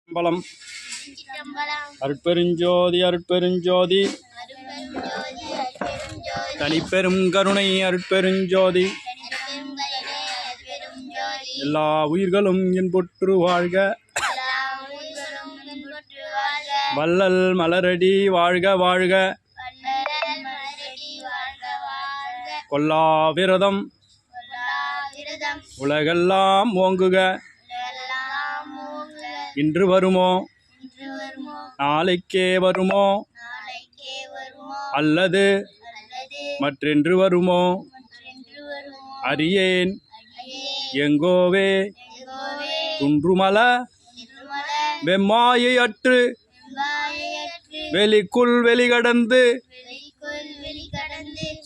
அம்பலம் அருட்பெருஞ்சோதி அருட்பெருஞ்சோதி தனிப்பெரும் கருணை அருட்பெருஞ்சோதி எல்லா உயிர்களும் இன்புற்று வாழ்க வள்ளல் மலரடி வாழ்க வாழ்க கொல்லா விரதம் உலகெல்லாம் ஓங்குக. இன்று வருமோ நாளைக்கே வருமோ அல்லது மற்றென்று வருமோ அறியேன் எங்கோவே துன்றுமல வெம்மாயை அற்று வெளிக்குள் வெளிகடந்து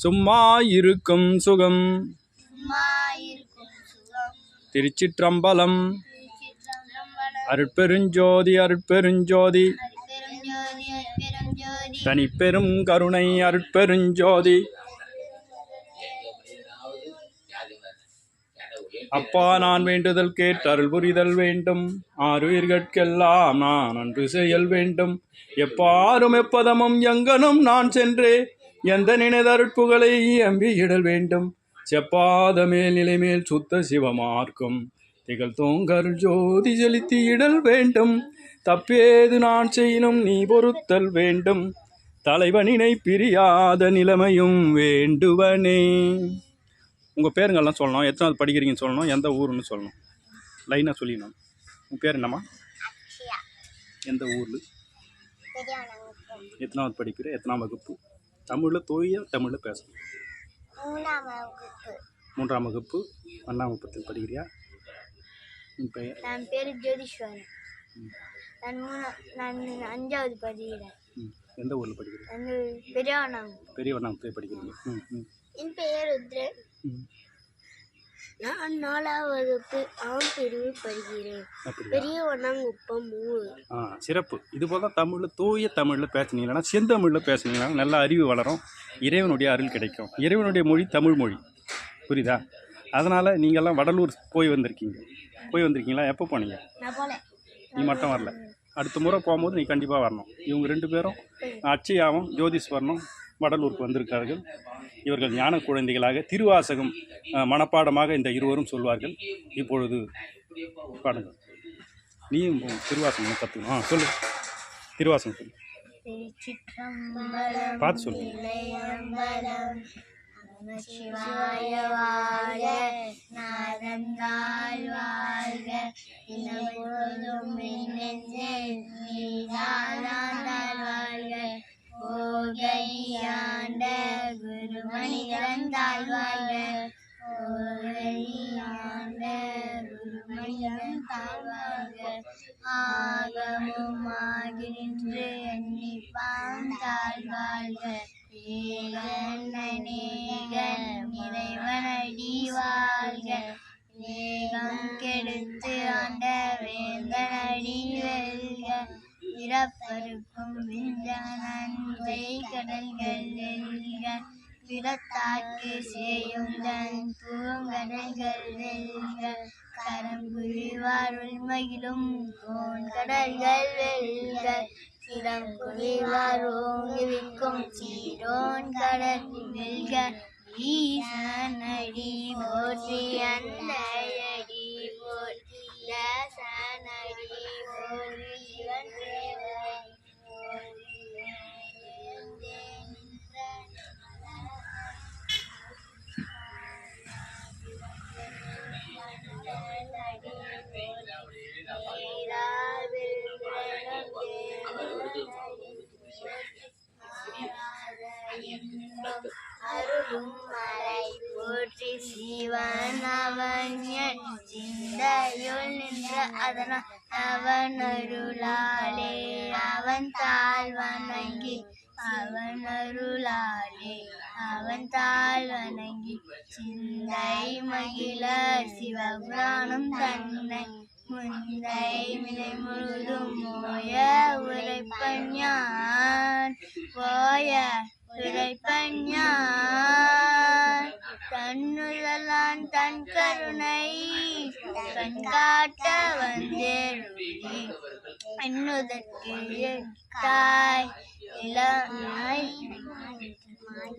சும்மா இருக்கும் சுகம். திருச்சிற்றம்பலம். அருட்பெருஞ்சோதி அருட்பெருஞ்சோதி தனிப்பெரும் கருணை அருட்பெருஞ்சோதி. அப்பா நான் வேண்டுதல் கேட்டு அருள் புரிதல் வேண்டும். ஆறுயிர்கட்கெல்லாம் நான் அன்று செயல் வேண்டும். எப்பாரும் எப்பதமும் எங்கனும் நான் சென்றே எந்த நினைதருட்புகளை அம்பியிடல் வேண்டும். செப்பாத மேல் நிலைமேல் சுத்த சிவமார்க்கும் திகழ் தோங்கருள் ஜோதி செலுத்தி இடல் வேண்டும். தப்பேது நான் செய்யினும் நீ பொறுத்தல் வேண்டும். தலைவனினை பிரியாத நிலைமையும் வேண்டுவனே. உங்கள் பேருங்கள்லாம் சொல்லணும், எத்தனாவது படிக்கிறீங்கன்னு சொல்லணும், எந்த ஊருன்னு சொல்லணும், லைனாக சொல்லிடணும். உங்கள் பேர் என்னம்மா? எந்த ஊரில், எத்தனாவது படிக்கிற, எத்தனாம் வகுப்பு? தமிழில் தூய தமிழில் பேசணும். 3ஆம் வகுப்பு 1ஆம் வகுப்பத்தில் படிக்கிறியா? உன் பெயர்? என் பேர் ஜோதிஸ்வரன். நான் 5ஆவது படிக்கிறேன். எந்த ஊரில் படிக்கிறேன்? பெரியவண்ணாங்குப்பம் படிக்கிறீங்க. என் பெயர் ருத்ரன். நான் 4ஆம் வகுப்பு ஆம் பிரிவு படிக்கிறேன். பெரியவண்ணாங்குப்பம் ஊர். சிறப்பு. இது போல தமிழில் தூய தமிழில் பேசுனீங்கன்னா, செந்தமிழில் பேசுனீங்கன்னா நல்ல அறிவு வளரும், இறைவனுடைய அருள் கிடைக்கும். இறைவனுடைய மொழி தமிழ் மொழி, புரியுதா? அதனால் நீங்கள்லாம் வடலூர் போய் வந்திருக்கீங்களா? எப்போ போனீங்க? நீ மட்டும் வரல, அடுத்த முறை போகும்போது நீ கண்டிப்பாக வரணும். இவங்க 2 பேரும் அச்சயாவும் ஜோதிஸ்வரனும் வடலூருக்கு வந்திருக்கார்கள். இவர்கள் ஞான குழந்தைகளாக திருவாசகம் மனப்பாடமாக இந்த இருவரும் சொல்வார்கள். இப்பொழுது பாடுங்கள். நீயும் திருவாசகம் கற்றுக்கணும். சொல்லு, திருவாசகம் சொல்லு, பார்த்து சொல்லு. சிவாய வாழ்க, நாதந்தாள் வாழ்க, இன்னபோதும் நீதானாந்தாள் வாழ்க, ஓகையாண்ட குருமணிகரந்தாள் வாழ்க, ஓகையாண்ட குருமணிகரந்தாள் வாழ்க, ஆகமும் ஆகின்று எண்ணிப்பாந்தாள் வாழ்க, இறைவனடி வாழ்க, ஏகம் கெடுத்து ஆண்ட வேந்தனடி வெல்க, பிறப்பருக்கும் விந்தனன்றை கடல்கள் வெல்க, பிறத்தாக்கு செய்யும் தன் பூங்கடல்கள் வெல்க, கரங்குழிவார் உள்மகிழும் கோன் கடல்கள் வெல்க, சிரம் குழிவார் ஓங்குவிக்கும் சீரோன் கடல் வெல்க, ஈசனடி போற்றி அன்னையடி போற்றி, ஈசனடி போற்றி சிவன் தேவனடி அருளும் மறை போற்றி சிவன் அவன் சிந்தையுள் நின்ற அதனால் அவன் அருளாலே அவன் தாழ் வணங்கி, அவன் அருளாலே அவன் தாழ் வணங்கி, சிந்தை மகிழ சிவபுராணம் தன்னை முந்தை வினை முழுதும் போய உரைப்பஞான், போய உரைப்பஞான், தன்னுதலான் தன் கருணை கண்காட்ட வந்தேருளி எண்ணுதற்கு தாய் இளநாய்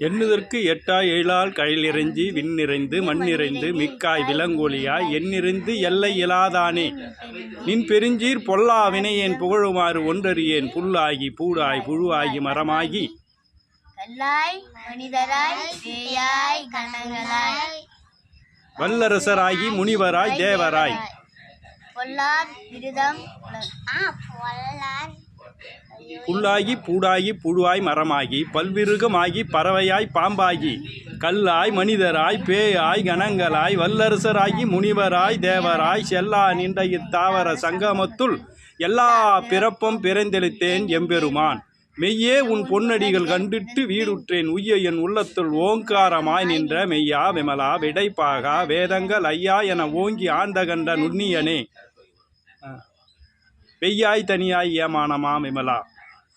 எண்ணுதற்கு எட்டாய் எழால் கையிலிறைஞ்சி விண்ணிறைந்து மண்ணிறைந்து மிக்காய் விலங்கொலியாய் எண்ணிறைந்து எல்லை இலாதானே நின் பெருஞ்சீர் பொல்லா வினையேன் புகழுமாறு ஒன்றறியேன் புல்லாகி பூடாய் புழுவாகி மரமாகி கல்லாய் மனிதராய் பேயாய் கணங்களாய் வல்லரசராகி முனிவராய் தேவராய் பொல்லார் விருதம் பொல்லார் புல்லாகி பூடாகி புழுவாய் மரமாகி பல்விருகமாகி பறவையாய் பாம்பாகி கல்லாய் மனிதராய் பேயாய் கணங்களாய் வல்லரசராகி முனிவராய் தேவராய் செல்லா நின்ற இத்தாவர சங்கமத்துள் எல்லா பிறப்பும் பிறந்தெழுத்தேன் எம்பெருமான் மெய்யே உன் பொன்னடிகள் கண்டிட்டு வீடுற்றேன் உய்ய என் உள்ளத்துள் ஓங்காரமாய் நின்ற மெய்யா விமலா விடைப்பாகா வேதங்கள் ஐயா என ஓங்கி ஆண்டகண்ட நுண்ணியனே பெய்யாய் தனியாய் ஏமானமா விமலா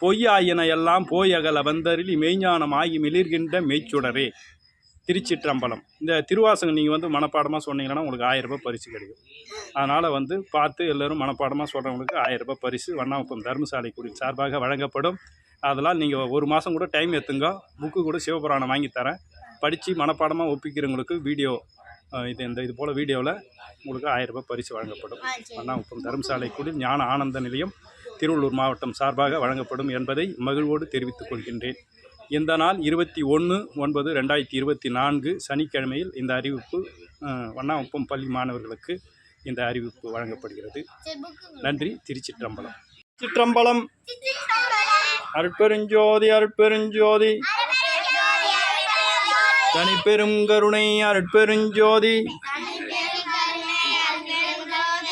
பொய்யாயின எல்லாம் போயகல வந்தரில் மெய்ஞானமாகி மிளிர்கின்ற மெய்ச்சுடரே. திருச்சிற்றம்பலம். இந்த திருவாசகம் நீங்கள் மனப்பாடமாக சொன்னீங்கன்னா உங்களுக்கு 1000 ரூபாய் பரிசு கிடைக்கும். அதனால் பார்த்து எல்லோரும் மனப்பாடமாக சொல்கிறவங்களுக்கு 1000 ரூபாய் பரிசு வண்ணாகுப்பம் தர்மசாலை குடில் சார்பாக வழங்கப்படும். அதெல்லாம் நீங்கள் 1 மாதம் கூட டைம் எடுத்துங்க. புக்கு கூட சிவபுராணம் வாங்கி தரேன். படித்து மனப்பாடமாக ஒப்பிக்கிறவங்களுக்கு வீடியோ இது போல் வீடியோவில் உங்களுக்கு 1000 ரூபாய் பரிசு வழங்கப்படும். வண்ணாகுப்பம் தர்மசாலை குடில் ஞான ஆனந்த நிலையம் திருவள்ளூர் மாவட்டம் சார்பாக வழங்கப்படும் என்பதை மகிழ்வோடு தெரிவித்துக் கொள்கின்றேன். இந்த நாள் 21/9/2024 சனிக்கிழமையில் இந்த அறிவிப்பு வண்ணாகுப்பம் பள்ளி மாணவர்களுக்கு இந்த அறிவிப்பு வழங்கப்படுகிறது. நன்றி. திருச்சிற்றம்பலம். சிற்றம்பலம். அருட்பெருஞ்சோதி அருட்பெருஞ்சோதி தனிப்பெரும் கருணை அருட்பெருஞ்சோதி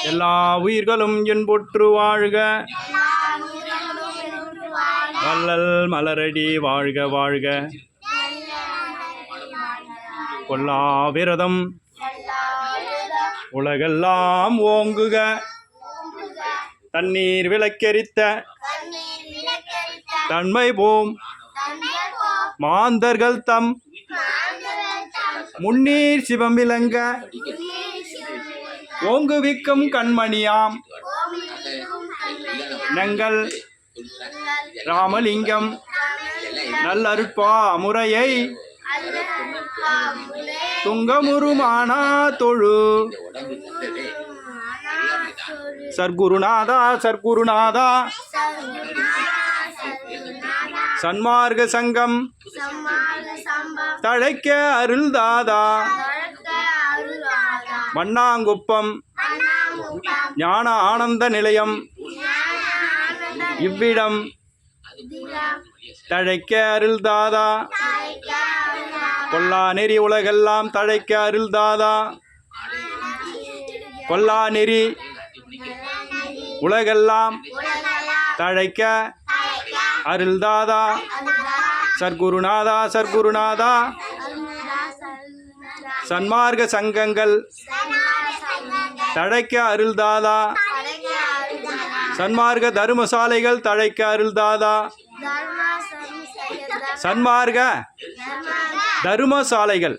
எல்லா உயிர்களும் என்பொற்று வாழ்க. வள்ளல் மலரடி வாழ்க வாழ்க. கொல்லா விரதம் உலகெல்லாம் ஓங்குக. தண்ணீர் விளக்கெரித்த தன்மை போம் மாந்தர்கள் தம் முன்னீர் சிவம் விளங்க. ஓங்குவிக்கும் கண்மணியாம் நங்கள் ராமலிங்கம் நல்லருட்பா முறையை துங்கமுருமானா தொழு. சர்க்குருநாதா சர்க்குருநாதா சன்மார்க்க சங்கம் தழைக்க அருள்தாதா. வண்ணாங்குப்பம் ஞான ஆனந்த நிலையம் இவ்விடம் தழைக்க அருள்தாதா. கொல்லா நெறி உலகெல்லாம் தழைக்க அருள்தாதா. கொல்லா நெறி உலகெல்லாம் தழைக்க அருள்தாதா. சர்க்குருநாதா சர்க்குருநாதா சன்மார்க்க சங்கங்கள் தழைக்க அருள்தாதா. சன்மார்க்க தர்மசாலைகள் தழைக்க அருள்தாதா. சன்மார்க்க தர்மசாலைகள்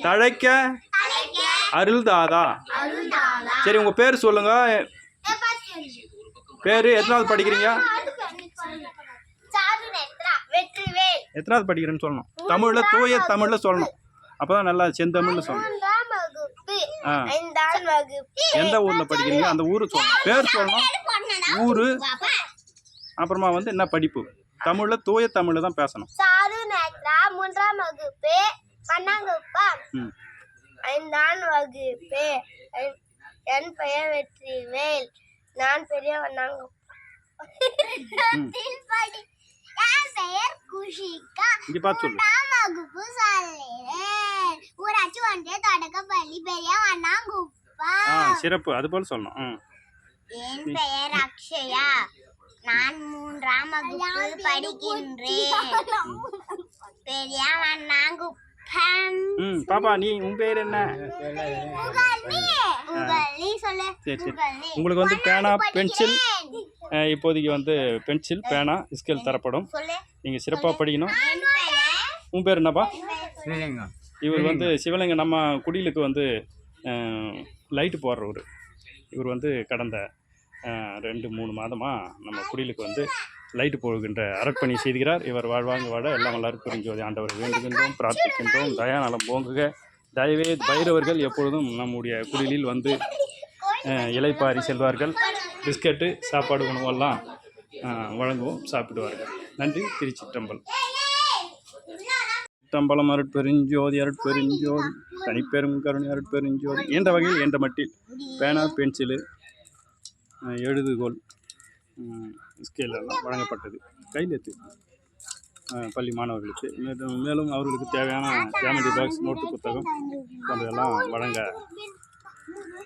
தழைக்க அருள்தாதா. சரி, உங்கள் பேர் சொல்லுங்க. பேர் எத்தனாவது படிக்கிறீங்க? எத்தனாவது படிக்கிறேன்னு சொல்லணும். தமிழில் தூய தமிழில் சொல்லணும். அப்போ தான் நல்லா செந்தமிழ்னு சொல்லணும். எந்த ஊரில் படிக்கிறீங்க அந்த ஊர் சொல்லணும். பேர் சொல்லணும், ஊர், அப்புறமா என்ன படிப்பு. தமிழில் தூய தமிழ் தான் பேசணும். 3ஆம் வகுப்பு வண்ணாங்குப்பம். 5ஆம் வகுப்பு. என் பெயர் வெற்றிவேல். நான் பெரிய வண்ணாங்குப்பம். என் பெயர் குஷிகா. இங்க பார்த்து சொல்லு. 4ஆம் வகுப்பு சொல்லேன். ஊராட்சி ஒன்றிய தொடக்கப்பள்ளி பெரிய வண்ணாங்குப்பம். சிறப்பு. அது போல சொல்லணும். என் பெயர் அக்ஷயா. நான் 3ஆம் வகுப்பு படிக்கின்றேன். பெரிய வண்ணாங்குப்பம். பாப்பா, உன் பேர் என்ன? சரி சரி. உங்களுக்கு பேனா பென்சில் இப்போதைக்கு பென்சில் பேனா ஸ்கேல் தரப்படும். நீங்கள் சிறப்பாக படிக்கணும். உன் பேர் என்னப்பா? இவர் வந்து சிவலிங்கம் நம்ம குடிலுக்கு வந்து லைட்டு போடுறவர். இவர் வந்து கடந்த 2-3 மாதமாக நம்ம குடிலுக்கு வந்து லைட்டு போடுகின்ற அறப்பணி செய்கிறார். இவர் வாழ்வாங்க வாழ எல்லாம் வல்லார் புரிஞ்சோதி ஆண்டவரை வேண்டுகின்றோம், பிரார்த்திக்கின்றோம். தயாநலம் போங்குக. தயவே பைரவர்கள் எப்பொழுதும் நம்முடைய குடிலில் வந்து இலைப்பாரி செல்வார்கள். பிஸ்கட்டு சாப்பாடு உணவெல்லாம் வழங்குவோம், சாப்பிடுவார்கள். நன்றி. திருச்சிற்றம்பலம். சிற்றம்பலம். அருட்பெருஞ்சோதி அருட்பெருஞ்சோதி தனிப்பெரும் கருணை அருட்பெருஞ்சோதி. என்ற வகையில் என்ற மட்டில் பேனா, பென்சிலு, எழுதுகோல், ஸ்கேல் எல்லாம் வழங்கப்பட்டது. கையெழுத்து பள்ளி மாணவர்களுக்கு. மேலும் அவர்களுக்கு தேவையான ஜாமெட்ரி பாக்ஸ், நோட்டு புத்தகம் போன்றதெல்லாம் வழங்க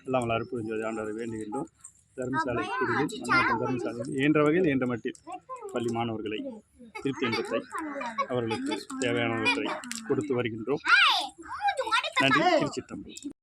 எல்லாம் வல்ல அருட்பெருஞ்சோதி ஆண்டவரை வேண்டுகின்றோம். தர்மசாலை குடியில் மன்னாட்டம் தர்மசாலையில் என்ற வகையில் என்ற மட்டில் பள்ளி மாணவர்களை திருப்தி எண்ணத்தை அவர்களுக்கு தேவையானவற்றை கொடுத்து வருகின்றோம். நன்றி. திருச்சிற்றம்பலம்.